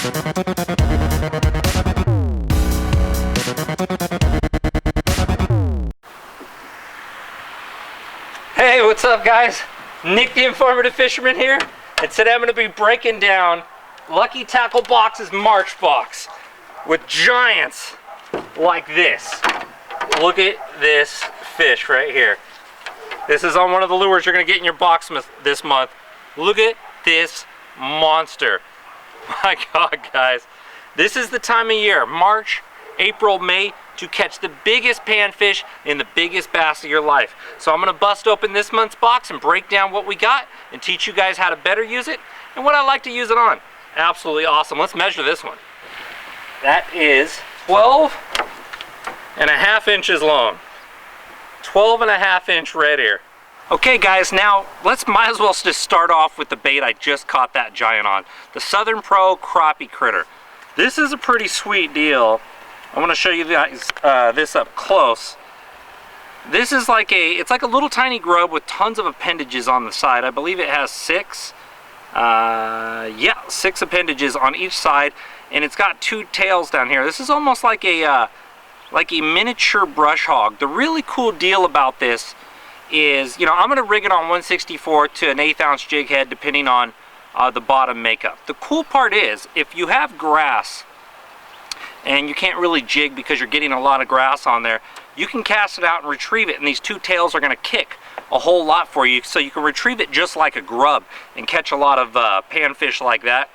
Hey, what's up guys? Nick the Informative Fisherman here, and today I'm going to be breaking down Lucky Tackle Box's March box with giants like this. Look at this fish right here. This is on one of the lures you're going to get in your box this month. Look at this monster. My God, guys. This is the time of year, March, April, May, to catch the biggest panfish and the biggest bass of your life. So I'm going to bust open this month's box and break down what we got and teach you guys how to better use it and what I like to use it on. Absolutely awesome. Let's measure this one. That is 12.5 inches long. 12.5 inch red ear. Okay guys, now might as well just start off with the bait I just caught that giant on. The Southern Pro crappie critter. This is a pretty sweet deal. I want to show you guys this up close. This is like it's like a little tiny grub with tons of appendages on the side. I believe it has 6 appendages on each side, and it's got 2 tails down here. This is almost like a miniature brush hog. The really cool deal about this is, I'm going to rig it on 164 to an 1/8 ounce jig head depending on the bottom makeup. The cool part is, if you have grass and you can't really jig because you're getting a lot of grass on there, you can cast it out and retrieve it, and these 2 tails are going to kick a whole lot for you, so you can retrieve it just like a grub and catch a lot of panfish like that.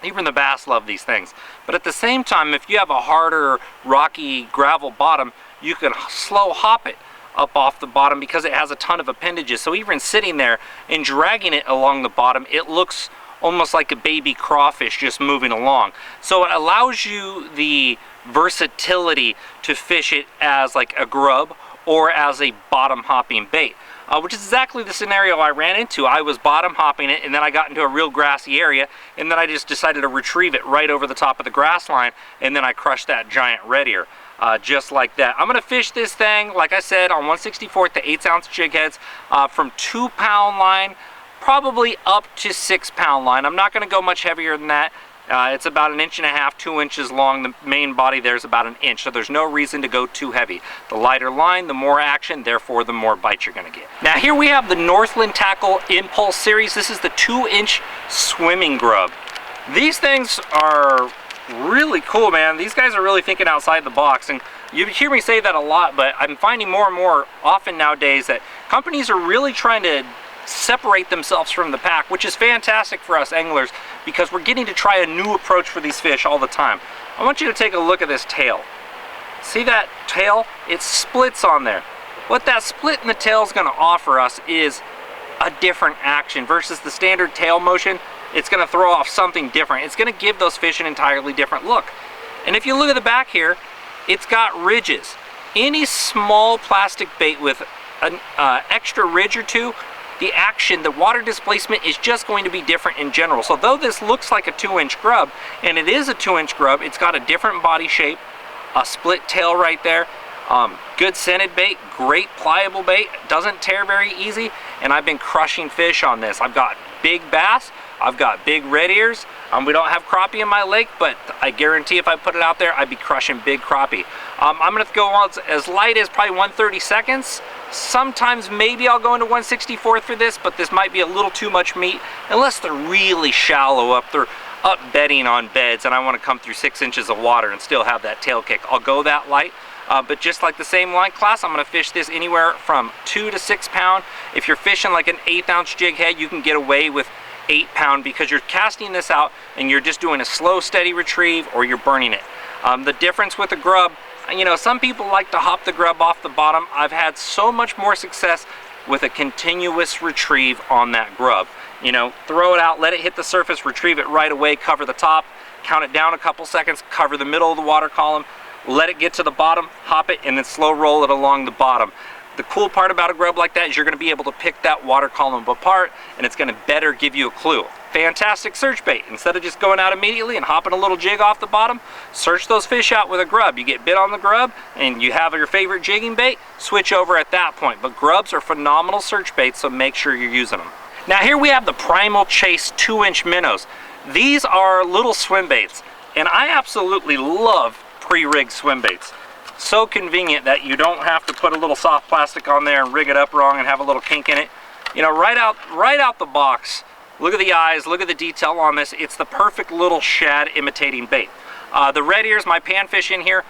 Even the bass love these things. But at the same time, if you have a harder, rocky gravel bottom, you can slow hop it up off the bottom because it has a ton of appendages. So even sitting there and dragging it along the bottom, it looks almost like a baby crawfish just moving along. So it allows you the versatility to fish it as like a grub or as a bottom hopping bait. Which is exactly the scenario I ran into. I was bottom hopping it, and then I got into a real grassy area, and then I just decided to retrieve it right over the top of the grass line, and then I crushed that giant red ear. Just like that. I'm going to fish this thing, like I said, on 164 to 1/8 ounce jig heads from 2-pound line, probably up to 6-pound line. I'm not going to go much heavier than that. It's about 1.5 inches, 2 inches long. The main body there is about 1 inch, so there's no reason to go too heavy. The lighter line, the more action, therefore the more bite you're going to get. Now here we have the Northland Tackle Impulse series. This is the 2-inch swimming grub. These things are really cool, man. These guys are really thinking outside the box, and you hear me say that a lot, but I'm finding more and more often nowadays that companies are really trying to separate themselves from the pack, which is fantastic for us anglers because we're getting to try a new approach for these fish all the time. I want you to take a look at this tail. See that tail? It splits on there. What that split in the tail is going to offer us is a different action versus the standard tail motion. It's going to throw off something different. It's going to give those fish an entirely different look. And if you look at the back here, it's got ridges. Any small plastic bait with an extra ridge or two, the action, the water displacement is just going to be different in general. So though this looks like a 2-inch grub, and it is a 2-inch grub, it's got a different body shape, a split tail right there, good scented bait, great pliable bait, doesn't tear very easy, and I've been crushing fish on this. I've got big bass, I've got big red ears. We don't have crappie in my lake, but I guarantee if I put it out there, I'd be crushing big crappie. I'm gonna go on as light as probably 1/32. Sometimes maybe I'll go into 1/64 for this, but this might be a little too much meat, unless they're really shallow they're up bedding on beds, and I wanna come through 6 inches of water and still have that tail kick. I'll go that light. But just like the same line class, I'm going to fish this anywhere from 2 to 6 pound. If you're fishing like an 1/8 ounce jig head, you can get away with 8 pound because you're casting this out and you're just doing a slow, steady retrieve, or you're burning it. The difference with a grub, some people like to hop the grub off the bottom. I've had so much more success with a continuous retrieve on that grub. Throw it out, let it hit the surface, retrieve it right away, cover the top, count it down a couple seconds, cover the middle of the water column, let it get to the bottom, hop it, and then slow roll it along the bottom. The cool part about a grub like that is you're going to be able to pick that water column apart, and it's going to better give you a clue. Fantastic search bait. Instead of just going out immediately and hopping a little jig off the bottom, search those fish out with a grub. You get bit on the grub and you have your favorite jigging bait, switch over at that point. But grubs are phenomenal search baits, so make sure you're using them. Now here we have the Primal Chase 2-inch minnows. These are little swim baits, and I absolutely love pre-rigged swim baits. So convenient that you don't have to put a little soft plastic on there and rig it up wrong and have a little kink in it. You know, right out the box, look at the eyes, look at the detail on this. It's the perfect little shad imitating bait. The red ears, my panfish in here,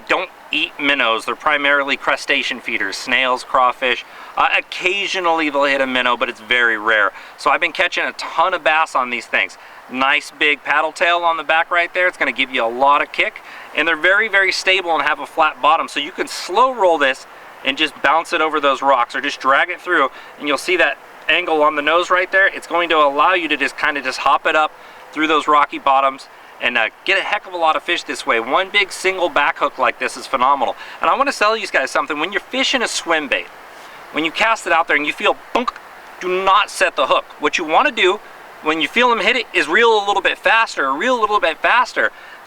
don't eat minnows. They're primarily crustacean feeders, snails, crawfish. Occasionally they'll hit a minnow, but it's very rare. So I've been catching a ton of bass on these things. Nice big paddle tail on the back right there. It's going to give you a lot of kick, and they're very, very stable and have a flat bottom, so you can slow roll this and just bounce it over those rocks, or just drag it through, and you'll see that angle on the nose right there. It's going to allow you to just kind of just hop it up through those rocky bottoms and get a heck of a lot of fish this way. One big single back hook like this is phenomenal. And I want to tell you guys something. When you're fishing a swim bait, when you cast it out there and you feel bunk, do not set the hook. What you want to do when you feel them hit it is reel a little bit faster,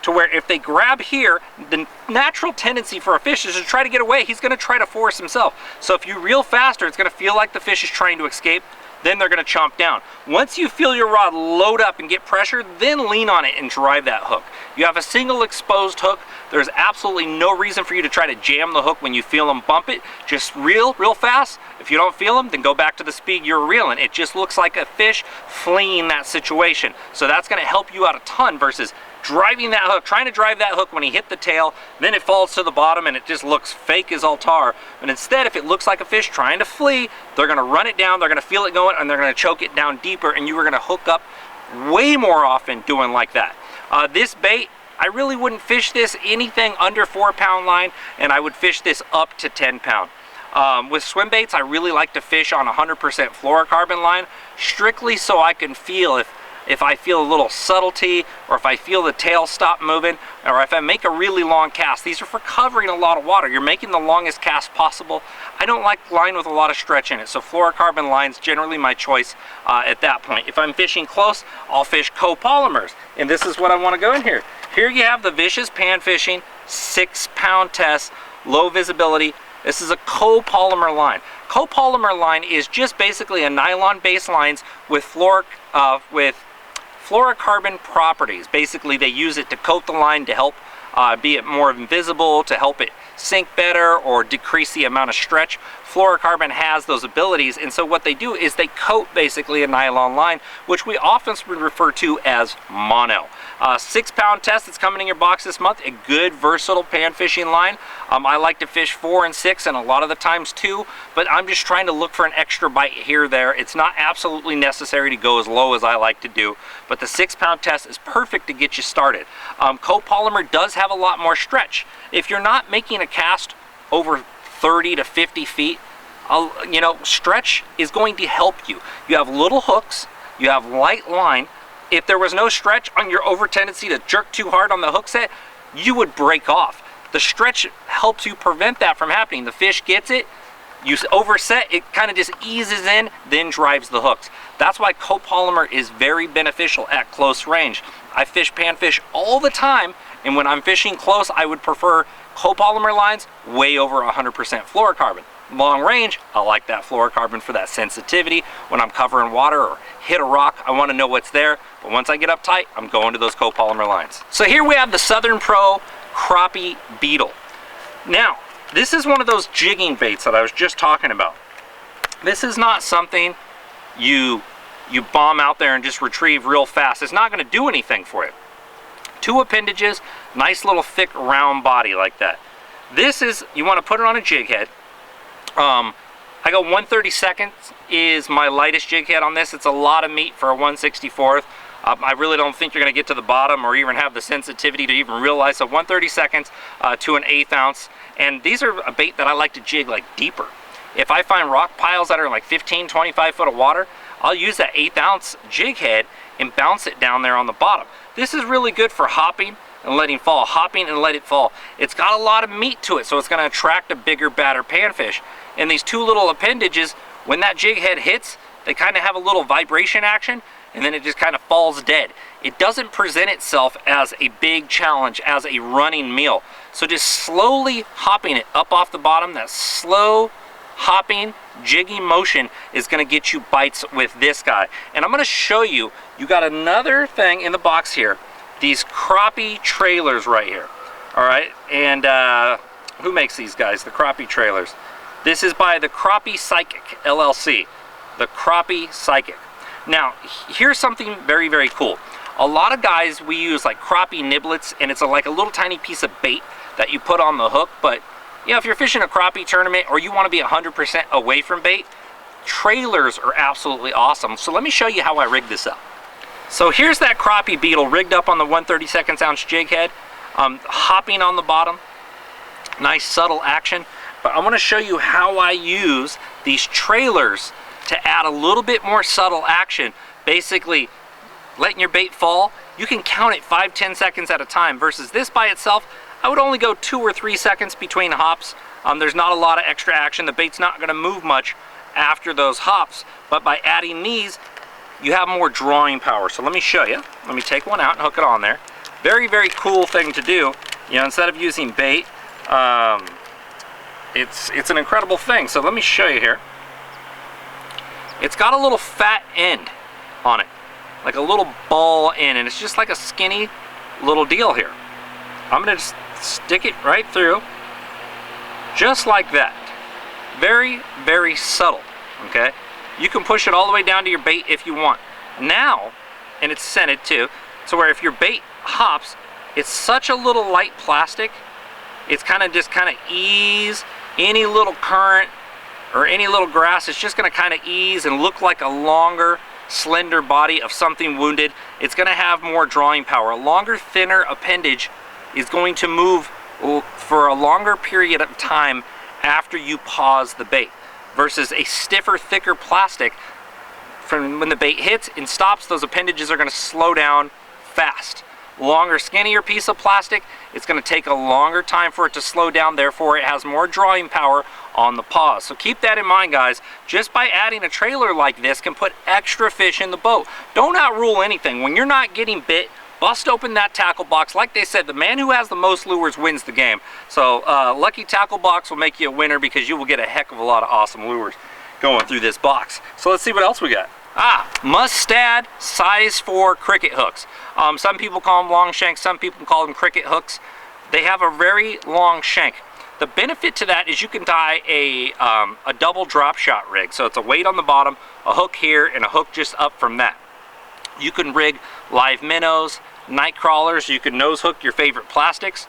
to where if they grab here, the natural tendency for a fish is to try to get away. He's going to try to force himself. So if you reel faster, it's going to feel like the fish is trying to escape. Then they're going to chomp down. Once you feel your rod load up and get pressure, then lean on it and drive that hook. You have a single exposed hook. There's absolutely no reason for you to try to jam the hook when you feel them bump it. Just reel real fast. If you don't feel them, then go back to the speed you're reeling. It just looks like a fish fleeing that situation. So that's going to help you out a ton versus driving that hook, trying to drive that hook when he hit the tail, then it falls to the bottom and it just looks fake as all tar. But instead, if it looks like a fish trying to flee, they're gonna run it down, they're gonna feel it going, and they're gonna choke it down deeper, and you are gonna hook up way more often doing like that. This bait, I really wouldn't fish this anything under 4-pound line, and I would fish this up to 10-pound. With swim baits, I really like to fish on 100% fluorocarbon line, strictly so I can feel if I feel a little subtlety, or if I feel the tail stop moving, or if I make a really long cast. These are for covering a lot of water. You're making the longest cast possible. I don't like line with a lot of stretch in it, so fluorocarbon line's generally my choice at that point. If I'm fishing close, I'll fish copolymers, and this is what I want to go in here. Here you have the Vicious Pan Fishing 6-pound test, low visibility. This is a copolymer line. Copolymer line is just basically a nylon base lines with fluorocarbon properties. Basically, they use it to coat the line to help be it more invisible, to help it sink better, or decrease the amount of stretch. Fluorocarbon has those abilities, and so what they do is they coat basically a nylon line, which we often refer to as mono. 6-pound test that's coming in your box this month. A good versatile pan fishing line. I like to fish 4 and 6, and a lot of the times 2, but I'm just trying to look for an extra bite here or there. It's not absolutely necessary to go as low as I like to do, but the 6-pound test is perfect to get you started. Copolymer does have a lot more stretch. If you're not making a cast over 30 to 50 feet, you know, stretch is going to help you. You have little hooks, you have light line. If there was no stretch on your over tendency to jerk too hard on the hook set, you would break off. The stretch helps you prevent that from happening. The fish gets it, you overset, it kind of just eases in, then drives the hooks. That's why copolymer is very beneficial at close range. I fish panfish all the time, and when I'm fishing close, I would prefer copolymer lines way over 100% fluorocarbon. Long range, I like that fluorocarbon for that sensitivity. When I'm covering water or hit a rock, I want to know what's there. But once I get up tight, I'm going to those copolymer lines. So here we have the Southern Pro Crappie Beetle. Now, this is one of those jigging baits that I was just talking about. This is not something you bomb out there and just retrieve real fast. It's not going to do anything for it. 2 appendages, nice little thick round body like that. This is, you want to put it on a jig head. I go 1/32 is my lightest jig head on this. It's a lot of meat for a 1/64. I really don't think you're going to get to the bottom or even have the sensitivity to even realize. So 1/32 to an 1/8 ounce. And these are a bait that I like to jig like deeper. If I find rock piles that are like 15, 25 foot of water, I'll use that 1/8 ounce jig head and bounce it down there on the bottom. This is really good for hopping and letting fall, hopping and let it fall. It's got a lot of meat to it, so it's going to attract a bigger, badder panfish. And these 2 little appendages, when that jig head hits, they kind of have a little vibration action, and then it just kind of falls dead. It doesn't present itself as a big challenge, as a running meal. So just slowly hopping it up off the bottom, that slow hopping, jigging motion is going to get you bites with this guy. And I'm going to show you, you got another thing in the box here, these crappie trailers right here. All right, and who makes these guys, the crappie trailers? This is by the Crappie Psychic LLC, the Crappie Psychic. Now, here's something very, very cool. A lot of guys, we use like crappie niblets, and it's like a little tiny piece of bait that you put on the hook. But you know, if you're fishing a crappie tournament or you want to be 100% away from bait, trailers are absolutely awesome. So let me show you how I rig this up. So here's that crappie beetle rigged up on the 1/32 ounce jig head, hopping on the bottom. Nice subtle action. But I want to show you how I use these trailers to add a little bit more subtle action. Basically, letting your bait fall, you can count it 5-10 seconds at a time, versus this by itself, I would only go 2 or 3 seconds between hops. There's not a lot of extra action. The bait's not going to move much after those hops, but by adding these, you have more drawing power. So let me show you. Let me take one out and hook it on there. Very, very cool thing to do. You know, instead of using bait, it's an incredible thing. So let me show you here. It's got a little fat end on it, like a little ball end, and it's just like a skinny little deal here. I'm gonna just stick it right through, just like that. Very, very subtle, okay? You can push it all the way down to your bait if you want. Now, and it's scented too, so where if your bait hops, it's such a little light plastic, it's kind of ease any little current or any little grass. It's just going to kind of ease and look like a longer, slender body of something wounded. It's going to have more drawing power. A longer, thinner appendage is going to move for a longer period of time after you pause the bait, versus a stiffer, thicker plastic. From when the bait hits and stops, those appendages are going to slow down fast. Longer, skinnier piece of plastic, it's going to take a longer time for it to slow down, therefore it has more drawing power on the pause. So keep that in mind, guys. Just by adding a trailer like this can put extra fish in the boat. Don't outrule anything. When you're not getting bit, bust open that tackle box. Like they said, the man who has the most lures wins the game. So Lucky Tackle Box will make you a winner, because you will get a heck of a lot of awesome lures going through this box. So let's see what else we got. Mustad size 4 cricket hooks. Some people call them long shanks, some people call them cricket hooks. They have a very long shank. The benefit to that is you can tie a double drop shot rig. So it's a weight on the bottom, a hook here, and a hook just up from that. You can rig live minnows, night crawlers. You can nose hook your favorite plastics.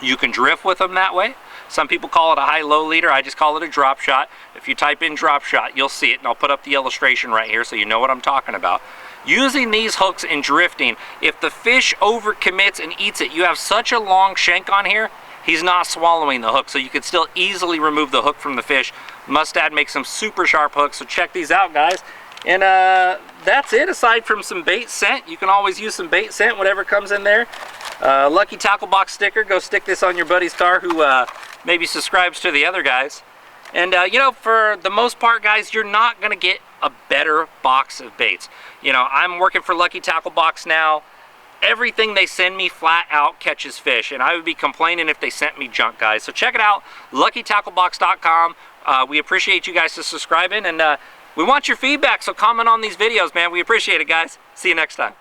You can drift with them that way. Some people call it a high-low leader. I just call it a drop shot. If you type in drop shot, you'll see it, and I'll put up the illustration right here so you know what I'm talking about. Using these hooks and drifting, if the fish overcommits and eats it, you have such a long shank on here, he's not swallowing the hook, so you could still easily remove the hook from the fish. Mustad makes some super sharp hooks, so check these out, guys. And that's it. Aside from some bait scent, you can always use some bait scent, whatever comes in there. Lucky Tackle Box sticker. Go stick this on your buddy's car who maybe subscribes to the other guys. And you know, for the most part, guys, you're not gonna get a better box of baits. You know, I'm working for Lucky Tackle Box now. Everything they send me flat out catches fish, and I would be complaining if they sent me junk, guys. So check it out, luckytacklebox.com. We appreciate you guys for subscribing, and we want your feedback, so comment on these videos, man. We appreciate it, guys. See you next time.